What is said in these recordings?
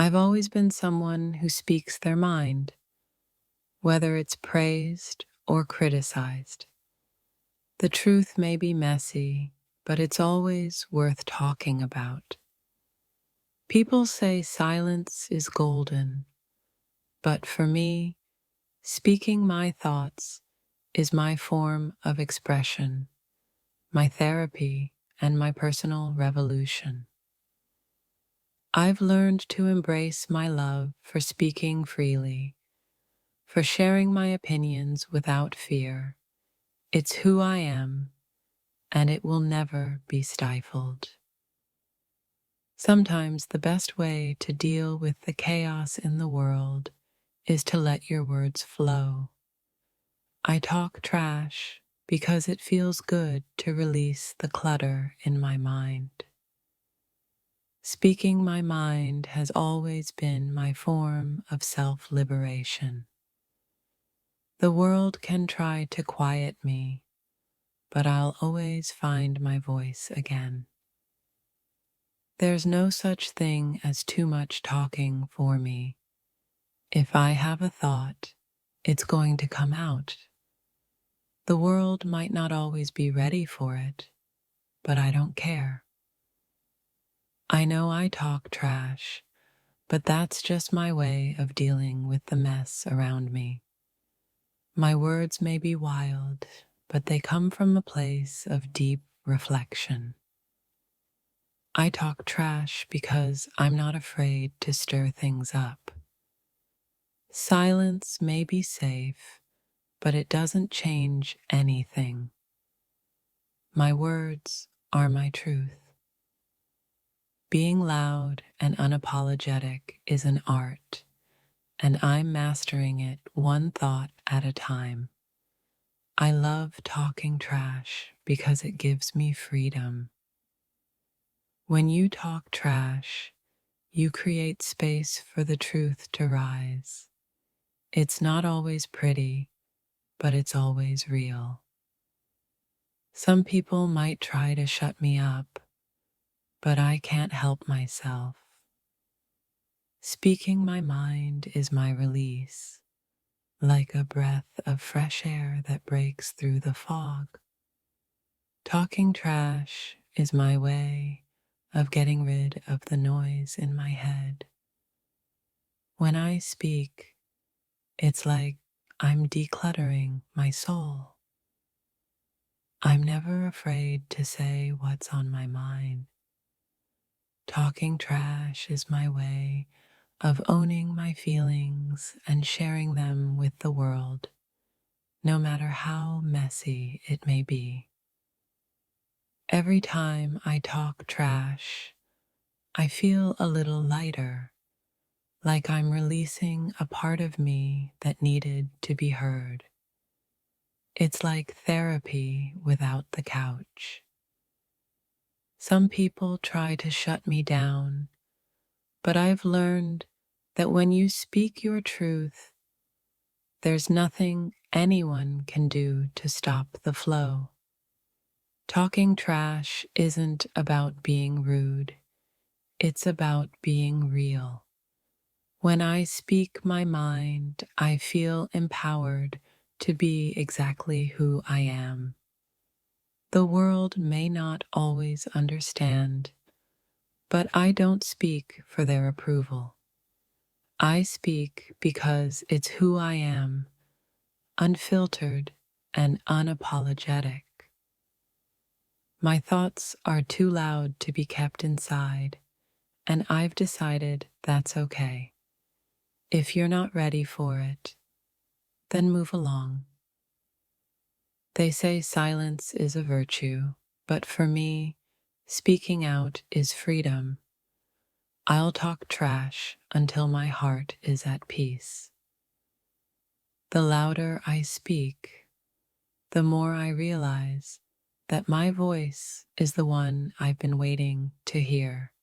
I've always been someone who speaks their mind, whether it's praised or criticized. The truth may be messy, but it's always worth talking about. People say silence is golden, but for me, speaking my thoughts is my form of expression, my therapy, and my personal revolution. I've learned to embrace my love for speaking freely, for sharing my opinions without fear. It's who I am, and it will never be stifled. Sometimes the best way to deal with the chaos in the world is to let your words flow. I talk trash because it feels good to release the clutter in my mind. Speaking my mind has always been my form of self-liberation. The world can try to quiet me, but I'll always find my voice again. There's no such thing as too much talking for me. If I have a thought, it's going to come out. The world might not always be ready for it, but I don't care. I know I talk trash, but that's just my way of dealing with the mess around me. My words may be wild, but they come from a place of deep reflection. I talk trash because I'm not afraid to stir things up. Silence may be safe, but it doesn't change anything. My words are my truth. Being loud and unapologetic is an art, and I'm mastering it one thought at a time. I love talking trash because it gives me freedom. When you talk trash, you create space for the truth to rise. It's not always pretty, but it's always real. Some people might try to shut me up, but I can't help myself. Speaking my mind is my release, like a breath of fresh air that breaks through the fog. Talking trash is my way of getting rid of the noise in my head. When I speak, it's like I'm decluttering my soul. I'm never afraid to say what's on my mind. Talking trash is my way of owning my feelings and sharing them with the world, no matter how messy it may be. Every time I talk trash, I feel a little lighter, like I'm releasing a part of me that needed to be heard. It's like therapy without the couch. Some people try to shut me down, but I've learned that when you speak your truth, there's nothing anyone can do to stop the flow. Talking trash isn't about being rude, it's about being real. When I speak my mind, I feel empowered to be exactly who I am. The world may not always understand, but I don't speak for their approval. I speak because it's who I am, unfiltered and unapologetic. My thoughts are too loud to be kept inside, and I've decided that's okay. If you're not ready for it, then move along. They say silence is a virtue, but for me, speaking out is freedom. I'll talk trash until my heart is at peace. The louder I speak, the more I realize that my voice is the one I've been waiting to hear.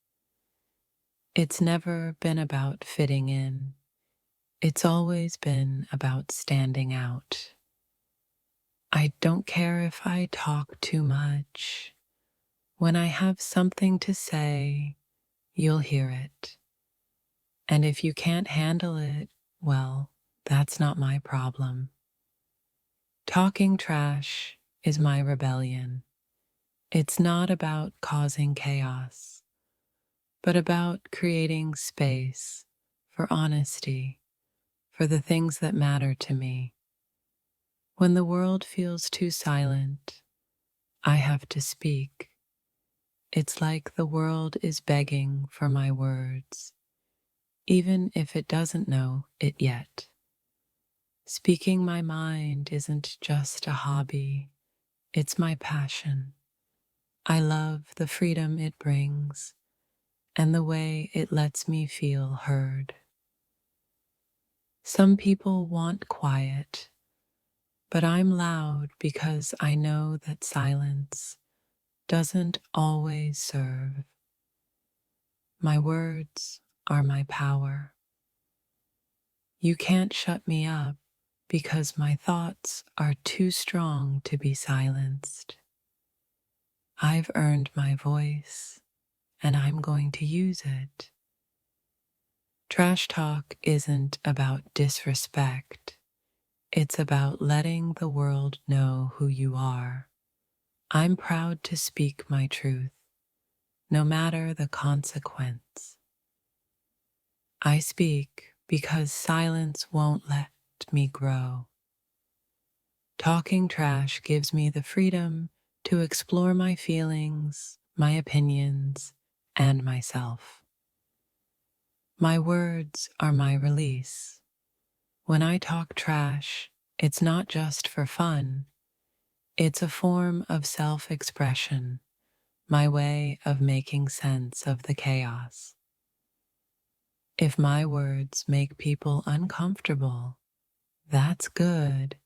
It's never been about fitting in. It's always been about standing out. I don't care if I talk too much. When I have something to say, you'll hear it. And if you can't handle it, well, that's not my problem. Talking trash is my rebellion. It's not about causing chaos, but about creating space for honesty, for the things that matter to me. When the world feels too silent, I have to speak. It's like the world is begging for my words, even if it doesn't know it yet. Speaking my mind isn't just a hobby, it's my passion. I love the freedom it brings and the way it lets me feel heard. Some people want quiet, but I'm loud because I know that silence doesn't always serve. My words are my power. You can't shut me up because my thoughts are too strong to be silenced. I've earned my voice, and I'm going to use it. Trash talk isn't about disrespect. It's about letting the world know who you are. I'm proud to speak my truth, no matter the consequence. I speak because silence won't let me grow. Talking trash gives me the freedom to explore my feelings, my opinions, and myself. My words are my release. When I talk trash, it's not just for fun. It's a form of self-expression, my way of making sense of the chaos. If my words make people uncomfortable, that's good.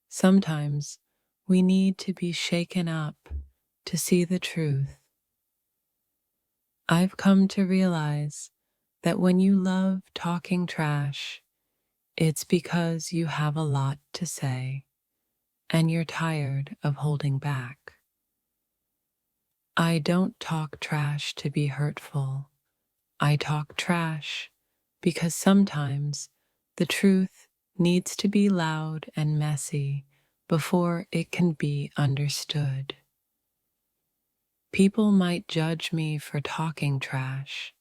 Sometimes we need to be shaken up to see the truth. I've come to realize that when you love talking trash, it's because you have a lot to say and you're tired of holding back. I don't talk trash to be hurtful. I talk trash because sometimes the truth needs to be loud and messy before it can be understood. People might judge me for talking trash,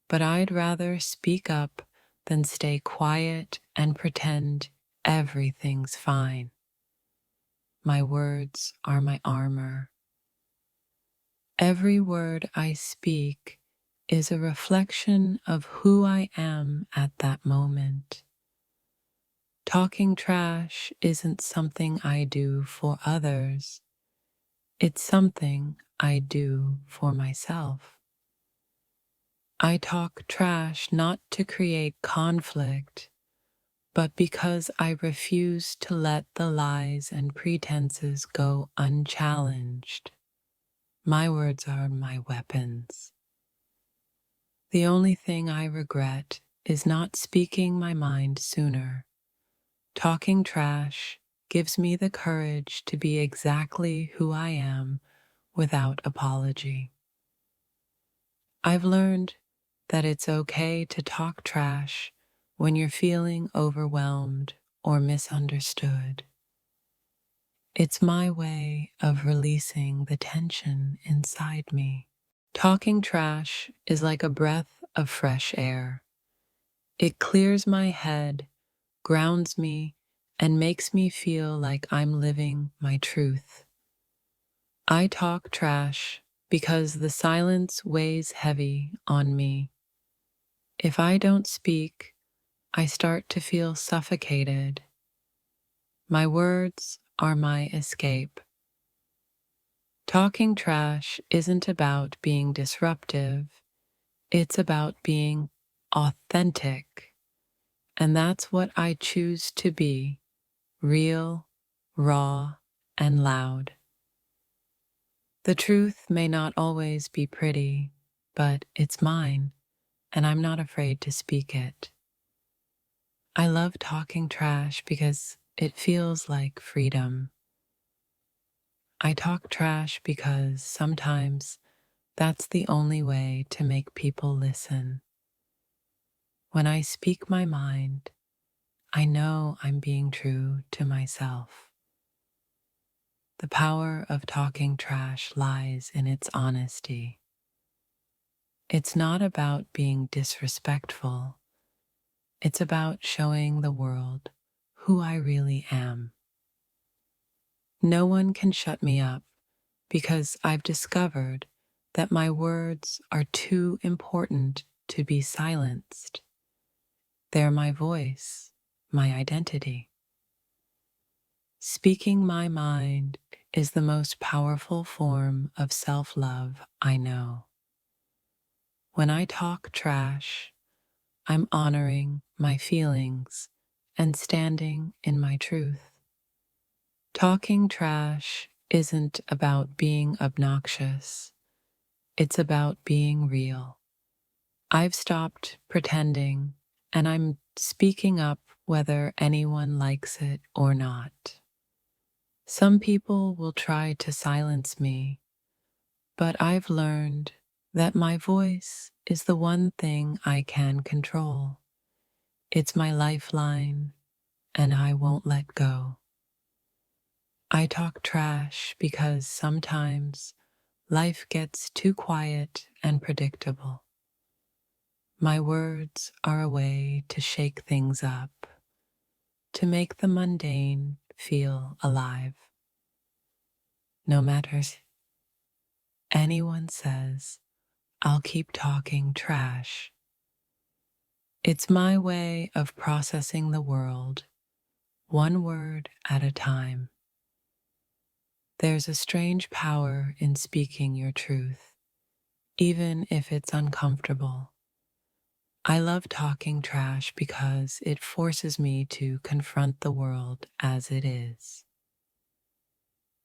but I'd rather speak up than stay quiet and pretend everything's fine. My words are my armor. Every word I speak is a reflection of who I am at that moment. Talking trash isn't something I do for others. It's something I do for myself. I talk trash not to create conflict, but because I refuse to let the lies and pretenses go unchallenged. My words are my weapons. The only thing I regret is not speaking my mind sooner. Talking trash gives me the courage to be exactly who I am without apology. I've learned that it's okay to talk trash when you're feeling overwhelmed or misunderstood. It's my way of releasing the tension inside me. Talking trash is like a breath of fresh air. It clears my head, grounds me, and makes me feel like I'm living my truth. I talk trash because the silence weighs heavy on me. If I don't speak, I start to feel suffocated. My words are my escape. Talking trash isn't about being disruptive, it's about being authentic. And that's what I choose to be: real, raw, and loud. The truth may not always be pretty, but it's mine, and I'm not afraid to speak it. I love talking trash because it feels like freedom. I talk trash because sometimes that's the only way to make people listen. When I speak my mind, I know I'm being true to myself. The power of talking trash lies in its honesty. It's not about being disrespectful, it's about showing the world who I really am. No one can shut me up because I've discovered that my words are too important to be silenced. They're my voice, my identity. Speaking my mind is the most powerful form of self-love I know. When I talk trash, I'm honoring my feelings and standing in my truth. Talking trash isn't about being obnoxious, it's about being real. I've stopped pretending and I'm speaking up whether anyone likes it or not. Some people will try to silence me, but I've learned that my voice is the one thing I can control. It's my lifeline, and I won't let go. I talk trash because sometimes life gets too quiet and predictable. My words are a way to shake things up, to make the mundane feel alive. No matter anyone says, I'll keep talking trash. It's my way of processing the world, one word at a time. There's a strange power in speaking your truth, even if it's uncomfortable. I love talking trash because it forces me to confront the world as it is.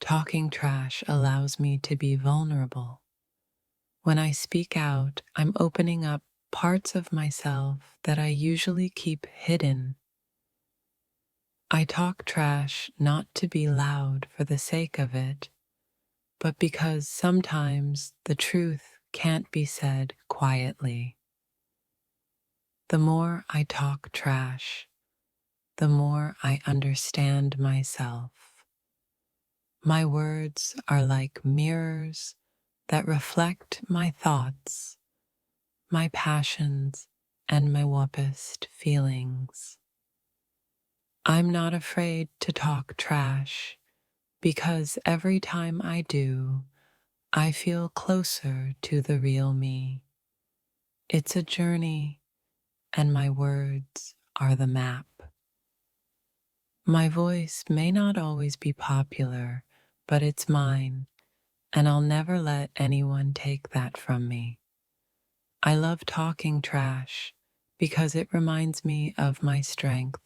Talking trash allows me to be vulnerable. When I speak out, I'm opening up parts of myself that I usually keep hidden. I talk trash not to be loud for the sake of it, but because sometimes the truth can't be said quietly. The more I talk trash, the more I understand myself. My words are like mirrors that reflect my thoughts, my passions, and my warpest feelings. I'm not afraid to talk trash because every time I do, I feel closer to the real me. It's a journey, and my words are the map. My voice may not always be popular, but it's mine, and I'll never let anyone take that from me. I love talking trash because it reminds me of my strength.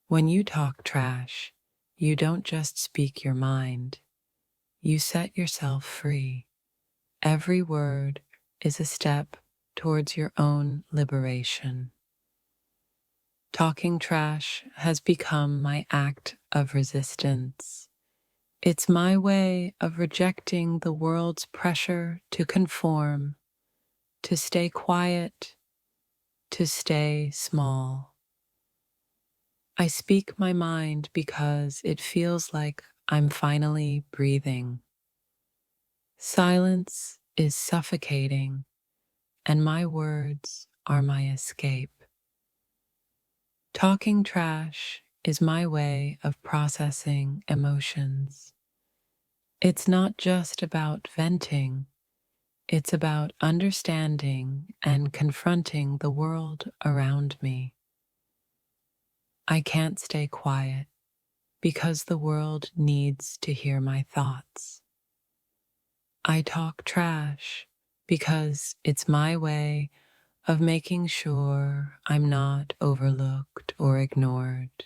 When you talk trash, you don't just speak your mind, you set yourself free. Every word is a step towards your own liberation. Talking trash has become my act of resistance. It's my way of rejecting the world's pressure to conform, to stay quiet, to stay small. I speak my mind because it feels like I'm finally breathing. Silence is suffocating, and my words are my escape. Talking trash is my way of processing emotions. It's not just about venting, it's about understanding and confronting the world around me. I can't stay quiet because the world needs to hear my thoughts. I talk trash because it's my way of making sure I'm not overlooked or ignored.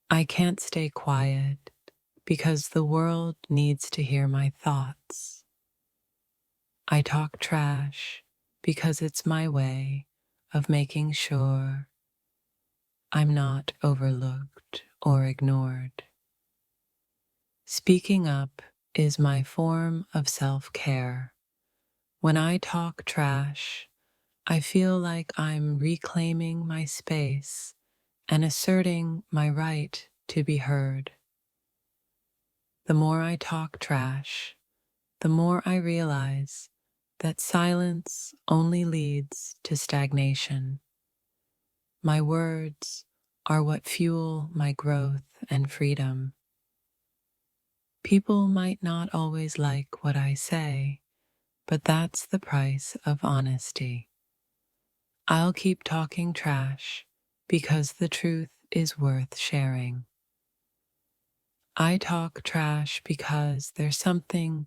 I can't stay quiet because the world needs to hear my thoughts. I talk trash because it's my way of making sure I'm not overlooked or ignored. Speaking up is my form of self-care. When I talk trash, I feel like I'm reclaiming my space and asserting my right to be heard. The more I talk trash, the more I realize that silence only leads to stagnation. My words are what fuel my growth and freedom. People might not always like what I say, but that's the price of honesty. I'll keep talking trash because the truth is worth sharing. I talk trash because there's something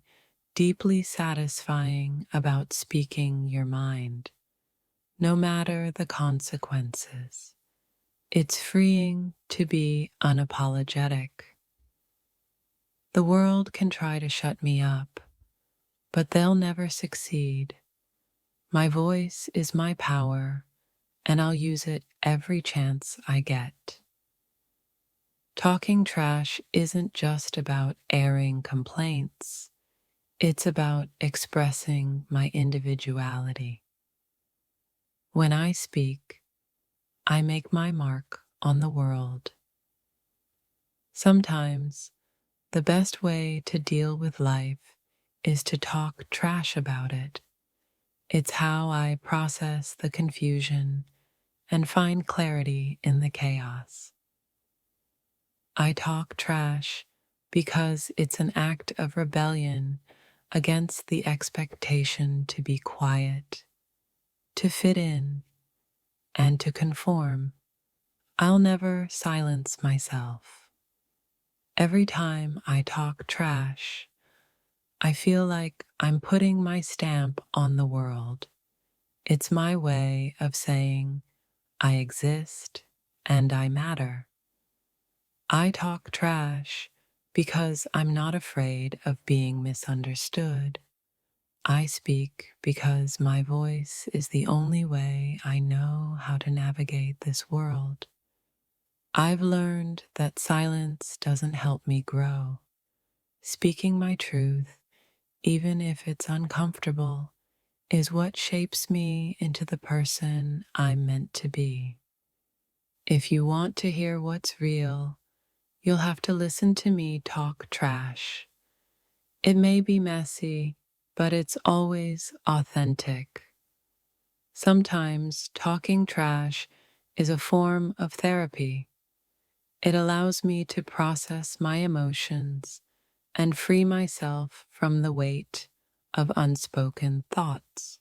deeply satisfying about speaking your mind, no matter the consequences. It's freeing to be unapologetic. The world can try to shut me up, but they'll never succeed. My voice is my power, and I'll use it every chance I get. Talking trash isn't just about airing complaints, it's about expressing my individuality. When I speak, I make my mark on the world. Sometimes, the best way to deal with life is to talk trash about it. It's how I process the confusion and find clarity in the chaos. I talk trash because it's an act of rebellion against the expectation to be quiet, to fit in, and to conform. I'll never silence myself. Every time I talk trash, I feel like I'm putting my stamp on the world. It's my way of saying, I exist and I matter. I talk trash because I'm not afraid of being misunderstood. I speak because my voice is the only way I know how to navigate this world. I've learned that silence doesn't help me grow. Speaking my truth, even if it's uncomfortable, is what shapes me into the person I'm meant to be. If you want to hear what's real, you'll have to listen to me talk trash. It may be messy, but it's always authentic. Sometimes talking trash is a form of therapy. It allows me to process my emotions and free myself from the weight of unspoken thoughts.